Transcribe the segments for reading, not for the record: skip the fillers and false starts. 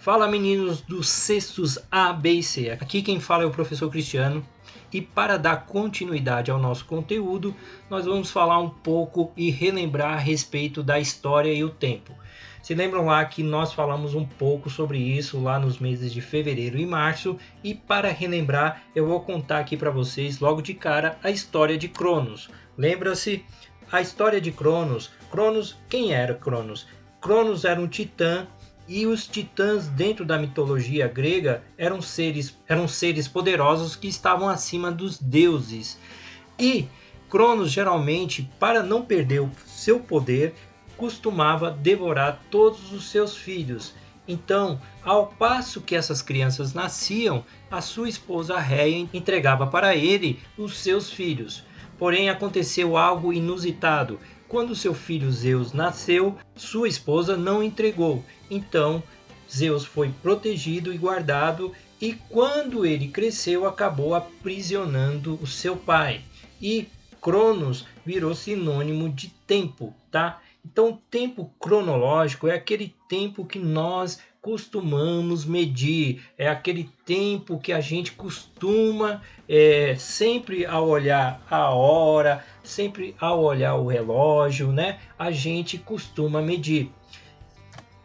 Fala meninos dos sextos A, B e C, aqui quem fala é o professor Cristiano e para dar continuidade ao nosso conteúdo nós vamos falar um pouco e relembrar a respeito da história e o tempo. Se lembram lá que nós falamos um pouco sobre isso lá nos meses de fevereiro e março e para relembrar eu vou contar aqui para vocês logo de cara a história de Cronos. Lembra-se a história de Cronos? Quem era Cronos? Cronos era um titã. E os titãs dentro da mitologia grega eram seres poderosos que estavam acima dos deuses. E Cronos geralmente, para não perder o seu poder, costumava devorar todos os seus filhos. Então, ao passo que essas crianças nasciam, a sua esposa Réia entregava para ele os seus filhos. Porém, aconteceu algo inusitado. Quando seu filho Zeus nasceu, sua esposa não entregou. Então, Zeus foi protegido e guardado, e quando ele cresceu, acabou aprisionando o seu pai. E Cronos virou sinônimo de tempo, tá? Então, o tempo cronológico é aquele tempo que nós costumamos medir, é aquele tempo que a gente costuma, sempre ao olhar a hora, sempre ao olhar o relógio, né? A gente costuma medir.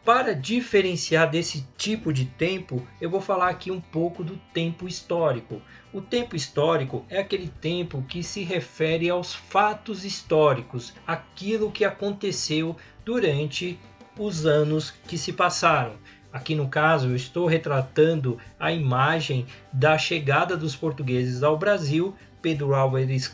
Para diferenciar desse tipo de tempo, eu vou falar aqui um pouco do tempo histórico. O tempo histórico é aquele tempo que se refere aos fatos históricos, aquilo que aconteceu durante os anos que se passaram. Aqui no caso eu estou retratando a imagem da chegada dos portugueses ao Brasil, Pedro Álvares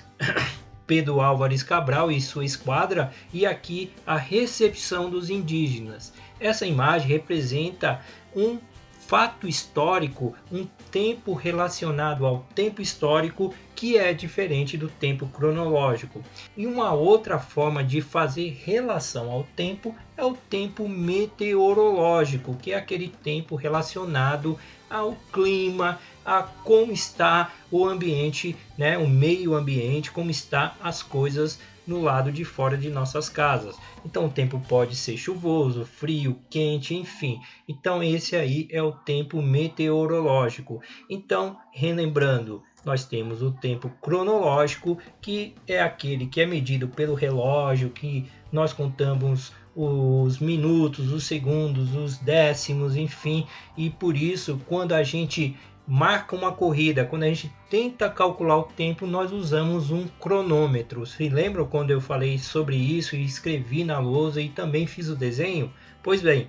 Cabral e sua esquadra, e aqui a recepção dos indígenas. Essa imagem representa um fato histórico, um tempo relacionado ao tempo histórico que é diferente do tempo cronológico. E uma outra forma de fazer relação ao tempo é o tempo meteorológico, que é aquele tempo relacionado ao clima, a como está o ambiente, né, o meio ambiente, como está as coisas no lado de fora de nossas casas. Então o tempo pode ser chuvoso, frio, quente, enfim. Então esse aí é o tempo meteorológico. Então, relembrando, nós temos o tempo cronológico, que é aquele que é medido pelo relógio, que nós contamos os minutos, os segundos, os décimos, enfim. E por isso, quando a gente marca uma corrida, quando a gente tenta calcular o tempo, nós usamos um cronômetro. Se lembram quando eu falei sobre isso e escrevi na lousa e também fiz o desenho? Pois bem,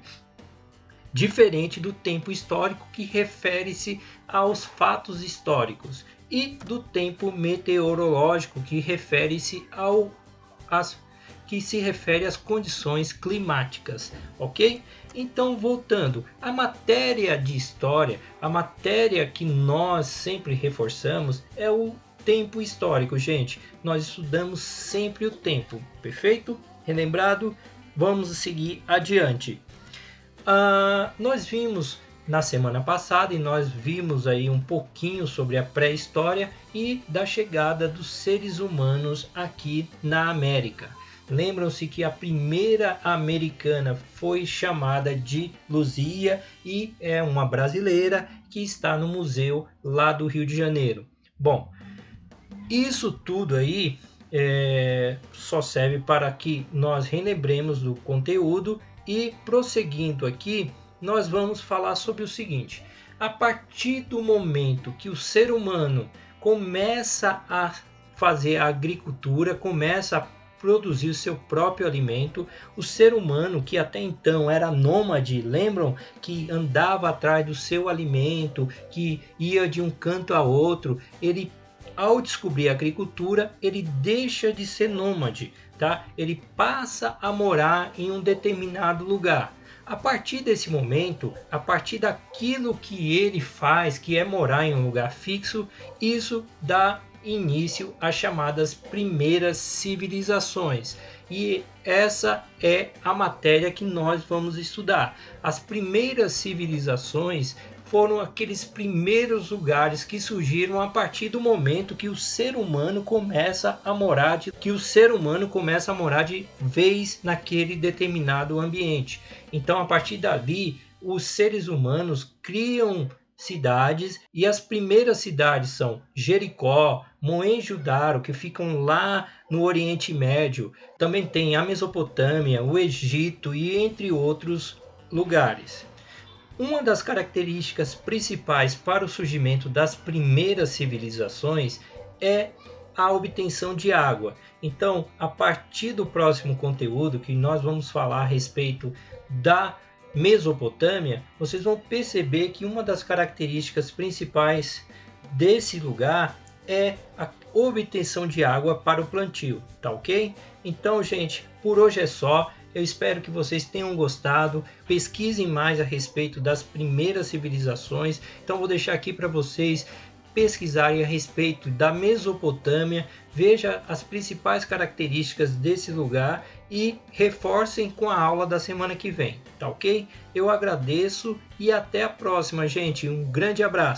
diferente do tempo histórico, que refere-se aos fatos históricos, e do tempo meteorológico, que refere-se às condições climáticas, ok? Então, voltando, a matéria de história, a matéria que nós sempre reforçamos é o tempo histórico, gente. Nós estudamos sempre o tempo, perfeito? Relembrado? Vamos seguir adiante. Nós vimos na semana passada e nós vimos aí um pouquinho sobre a pré-história e da chegada dos seres humanos aqui na América. Lembram-se que a primeira americana foi chamada de Luzia e é uma brasileira que está no museu lá do Rio de Janeiro. Bom, isso tudo aí só serve para que nós relembremos do conteúdo e prosseguindo aqui, nós vamos falar sobre o seguinte: a partir do momento que o ser humano começa a fazer a agricultura, começa a produzir o seu próprio alimento, o ser humano que até então era nômade, lembram que andava atrás do seu alimento, que ia de um canto a outro, ele ao descobrir a agricultura, ele deixa de ser nômade, tá? Ele passa a morar em um determinado lugar. A partir desse momento, a partir daquilo que ele faz, que é morar em um lugar fixo, isso dá início às chamadas primeiras civilizações. E essa é a matéria que nós vamos estudar. As primeiras civilizações foram aqueles primeiros lugares que surgiram a partir do momento que o ser humano começa a morar de vez naquele determinado ambiente. Então, a partir dali, os seres humanos criam cidades, e as primeiras cidades são Jericó, Mohenjo-Daro, que ficam lá no Oriente Médio. Também tem a Mesopotâmia, o Egito e entre outros lugares. Uma das características principais para o surgimento das primeiras civilizações é a obtenção de água. Então, a partir do próximo conteúdo, que nós vamos falar a respeito da Mesopotâmia, vocês vão perceber que uma das características principais desse lugar é a obtenção de água para o plantio, tá ok? Então, gente, por hoje é só. Eu espero que vocês tenham gostado. Pesquisem mais a respeito das primeiras civilizações. Então, vou deixar aqui para vocês pesquisarem a respeito da Mesopotâmia. Veja as principais características desse lugar e reforcem com a aula da semana que vem, tá ok? Eu agradeço e até a próxima, gente. Um grande abraço.